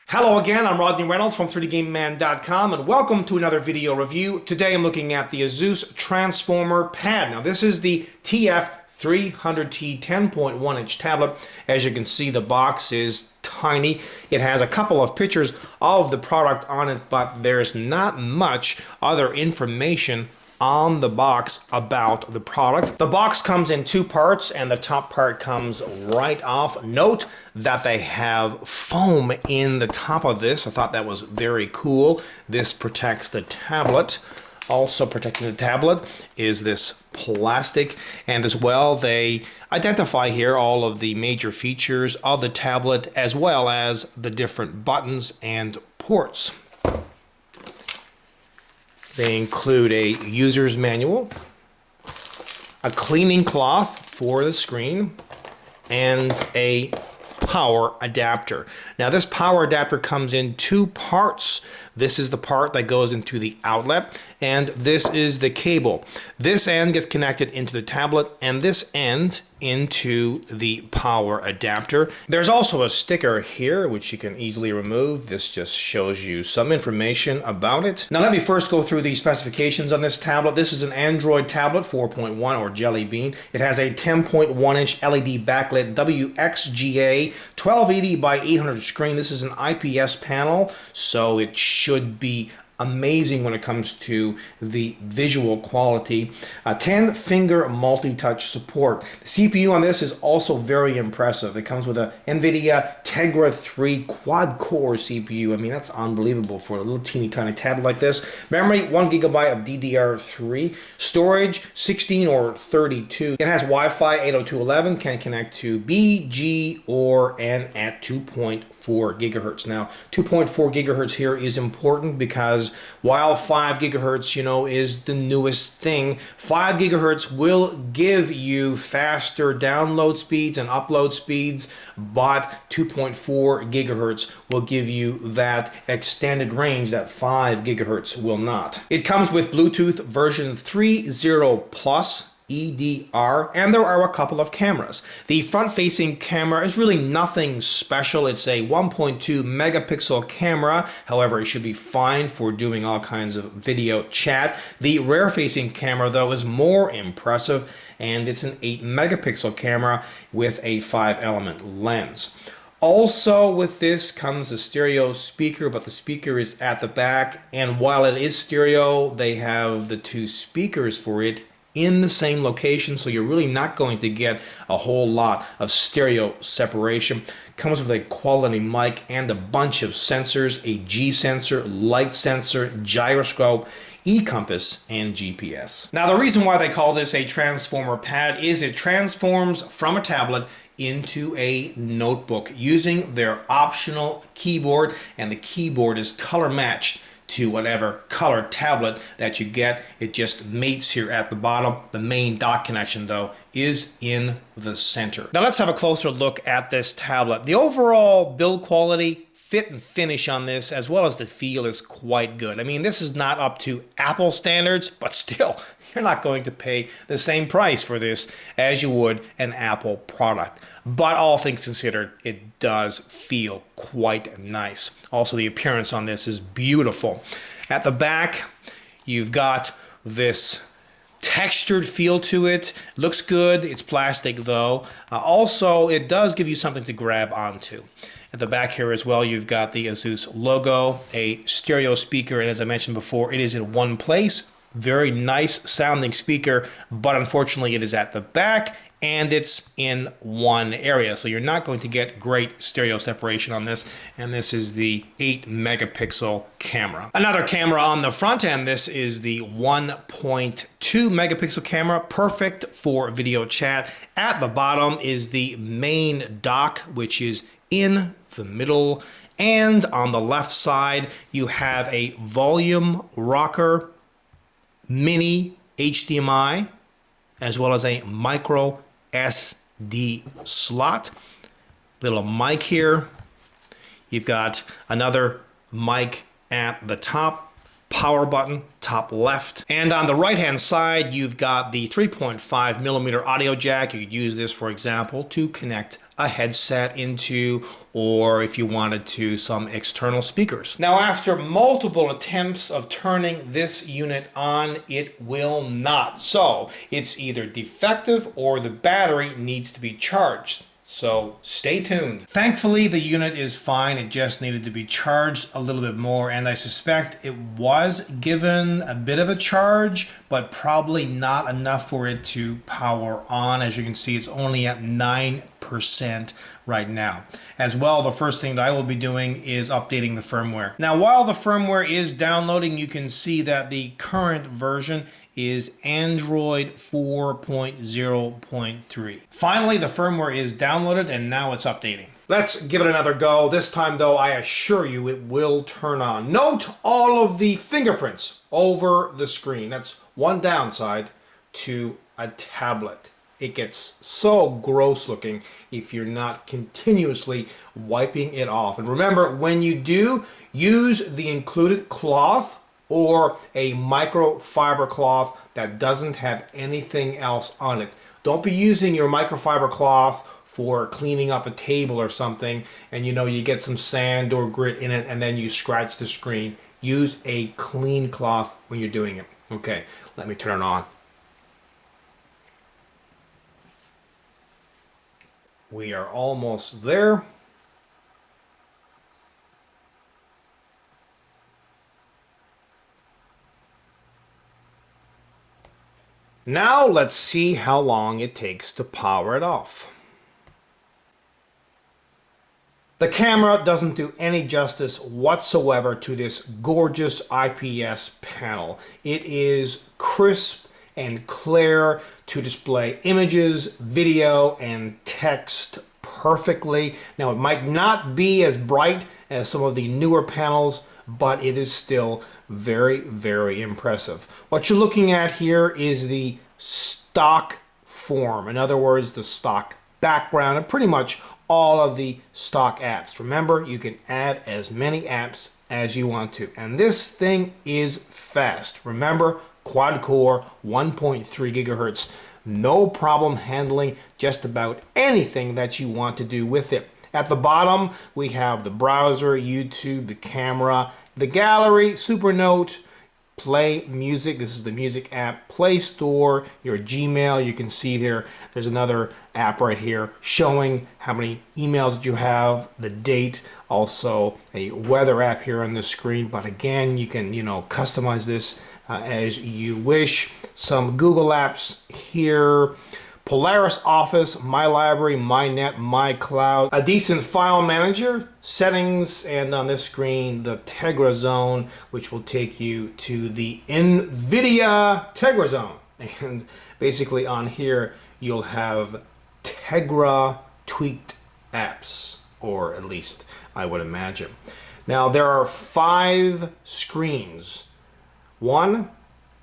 Hello again, I'm Rodney Reynolds from 3dgameman.com and welcome to another video review. Today I'm looking at the Asus Transformer Pad. Now this is the TF300T 10.1 inch tablet. As you can see, the box is tiny. It has a couple of pictures of the product on it, but there's not much other information on the box about the product. The box comes in two parts and the top part comes right off. Note that they have foam in the top of this. I thought that was very cool. This protects the tablet. Also protecting the tablet is this plastic, and as well they identify here all of the major features of the tablet as well as the different buttons and ports. They include a user's manual, a cleaning cloth for the screen, and a power adapter. Now this power adapter comes in two parts. This is the part that goes into the outlet, and this is the cable. This end gets connected into the tablet, and this end into the power adapter. There's also a sticker here which you can easily remove. This just shows you some information about it. Now let me first go through the specifications on this tablet. This is an Android tablet 4.1 or Jelly Bean. It has a 10.1 inch LED backlit WXGA 1280 by 800 screen. This is an IPS panel, so it should be amazing when it comes to the visual quality. 10-finger multi-touch support. The CPU on this is also very impressive. It comes with a NVIDIA Tegra 3 quad-core CPU. I mean, that's unbelievable for a little teeny tiny tablet like this. Memory, 1 GB of DDR3. Storage, 16 or 32. It has Wi-Fi 802.11, can connect to B, G, or N at 2.4 gigahertz. Now, 2.4 gigahertz here is important because while 5 gigahertz, is the newest thing, 5 gigahertz will give you faster download speeds and upload speeds, but 2.4 gigahertz will give you that extended range that 5 gigahertz will not. It comes with Bluetooth version 3.0 Plus EDR, and there are a couple of cameras. The front-facing camera is really nothing special. It's a 1.2 megapixel camera. However, it should be fine for doing all kinds of video chat. The rear-facing camera, though, is more impressive, and it's an 8 megapixel camera with a 5-element lens. Also with this comes a stereo speaker, but the speaker is at the back, and while it is stereo, they have the two speakers for it in the same location, so you're really not going to get a whole lot of stereo separation. Comes with a quality mic and a bunch of sensors, a G sensor, light sensor, gyroscope, e-compass, and GPS. Now the reason why they call this a Transformer Pad is it transforms from a tablet into a notebook using their optional keyboard, and the keyboard is color matched to whatever color tablet that you get. It just mates here at the bottom. The main dock connection, though, is in the center. Now let's have a closer look at this tablet. The overall build quality, fit and finish on this, as well as the feel, is quite good. I mean, this is not up to Apple standards, but still, you're not going to pay the same price for this as you would an Apple product. But all things considered, it does feel quite nice. Also, the appearance on this is beautiful. At the back, you've got this textured feel to it. Looks good. It's plastic, though. Also, it does give you something to grab onto. At the back here as well, you've got the Asus logo, a stereo speaker, and as I mentioned before, it is in one place. Very nice sounding speaker, but unfortunately it is at the back and it's in one area, so you're not going to get great stereo separation on this, and this is the 8 megapixel camera. Another camera on the front end, this is the 1.2 megapixel camera, perfect for video chat. At the bottom is the main dock, which is in the middle, and on the left side you have a volume rocker, mini HDMI, as well as a micro SD slot. Little mic here. You've got another mic at the top, power button, top left. And on the right hand side, you've got the 3.5 millimeter audio jack. You could use this, for example, to connect a headset into, or if you wanted to, some external speakers. Now, after multiple attempts of turning this unit on, it will not. So it's either defective or the battery needs to be charged. So stay tuned. Thankfully, the unit is fine. It just needed to be charged a little bit more, and I suspect it was given a bit of a charge, but probably not enough for it to power on. As you can see, it's only at 9% right now. As well, the first thing that I will be doing is updating the firmware. Now, while the firmware is downloading, you can see that the current version is Android 4.0.3. Finally, the firmware is downloaded and now it's updating. Let's give it another go. This time though, I assure you it will turn on. Note all of the fingerprints over the screen. That's one downside to a tablet. It gets so gross looking if you're not continuously wiping it off. And remember, when you do, use the included cloth or a microfiber cloth that doesn't have anything else on it. Don't be using your microfiber cloth for cleaning up a table or something and you get some sand or grit in it and then you scratch the screen. Use a clean cloth when you're doing it. Okay, let me turn it on. We are almost there. Now let's see how long it takes to power it off. The camera doesn't do any justice whatsoever to this gorgeous IPS panel. It is crisp and clear to display images, video, and text perfectly. Now, it might not be as bright as some of the newer panels, but it is still very, very impressive. What you're looking at here is the stock form. In other words, the stock background and pretty much all of the stock apps. Remember, you can add as many apps as you want to. And this thing is fast. Remember, quad core, 1.3 gigahertz. No problem handling just about anything that you want to do with it. At the bottom, we have the browser, YouTube, the camera, the gallery, Supernote, Play Music. This is the music app, Play Store, your Gmail. You can see there's another app right here showing how many emails that you have, the date, also a weather app here on the screen. But again, you can, customize this as you wish. Some Google apps here. Polaris Office, My Library, My Net, My Cloud, a decent file manager, settings, and on this screen, the Tegra Zone, which will take you to the NVIDIA Tegra Zone. And basically on here, you'll have Tegra tweaked apps, or at least I would imagine. Now, there are 5 screens. 1,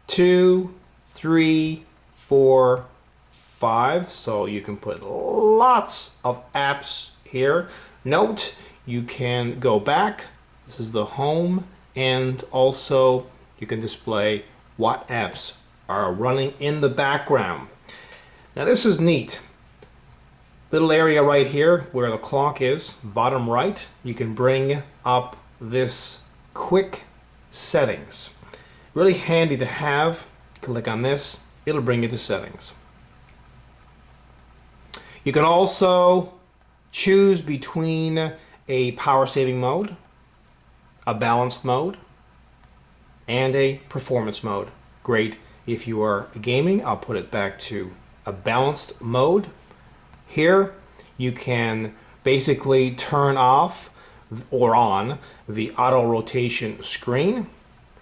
2, 3, 4, 5, so you can put lots of apps here. Note, you can go back. This is the home, and also you can display what apps are running in the background. Now this is neat. Little area right here where the clock is, bottom right, you can bring up this quick settings. Really handy to have. Click on this, it'll bring you to settings. You can also choose between a power saving mode, a balanced mode, and a performance mode. Great if you are gaming. I'll put it back to a balanced mode. Here you can basically turn off or on the auto rotation screen,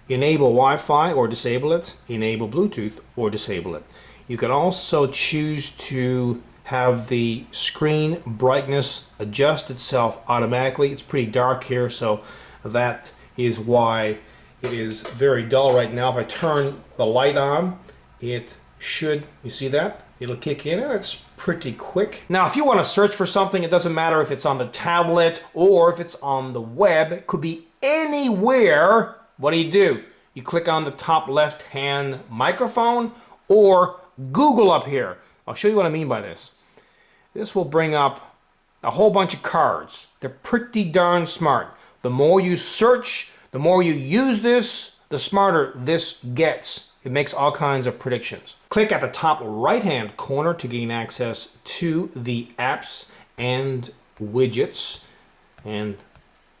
enable Wi-Fi or disable it, enable Bluetooth or disable it. You can also choose to have the screen brightness adjust itself automatically. It's pretty dark here, so that is why it is very dull right now. If I turn the light on, it should, you see that? It'll kick in, and it's pretty quick. Now, if you want to search for something, it doesn't matter if it's on the tablet or if it's on the web. It could be anywhere. What do? You click on the top left-hand microphone or Google up here. I'll show you what I mean by this. This will bring up a whole bunch of cards. They're pretty darn smart. The more you search, the more you use this, the smarter this gets. It makes all kinds of predictions. Click at the top right-hand corner to gain access to the apps and widgets. And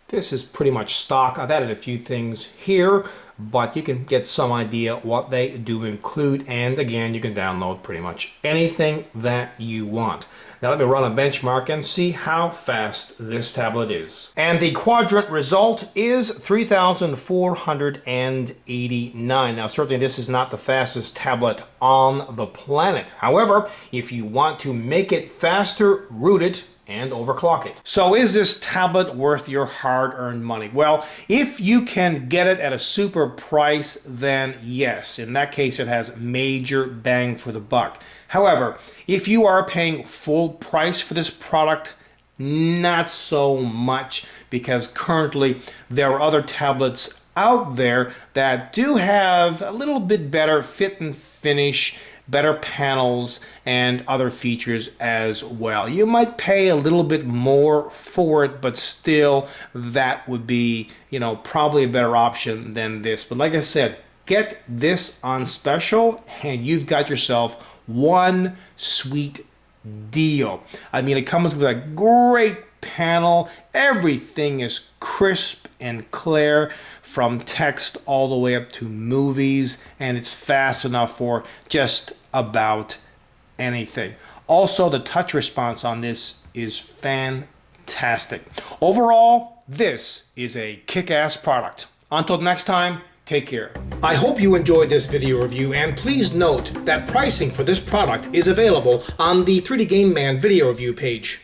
this is pretty much stock. I've added a few things here, but you can get some idea what they do include. And again, you can download pretty much anything that you want. Now let me run a benchmark and see how fast this tablet is. And the quadrant result is 3,489. Now certainly this is not the fastest tablet on the planet. However, if you want to make it faster, root it and overclock it. So is this tablet worth your hard-earned money? Well, if you can get it at a super price, then yes. In that case, it has major bang for the buck. However, if you are paying full price for this product, not so much, because currently there are other tablets out there that do have a little bit better fit and finish, better panels, and other features as well. You might pay a little bit more for it, but still that would be, probably a better option than this. But like I said, get this on special and you've got yourself one sweet deal. I mean, it comes with a great panel. Everything is crisp and clear, from text all the way up to movies, and it's fast enough for just about anything. Also, the touch response on this is fantastic. Overall, this is a kick-ass product. Until next time, take care. I hope you enjoyed this video review, and please note that pricing for this product is available on the 3D Game Man video review page.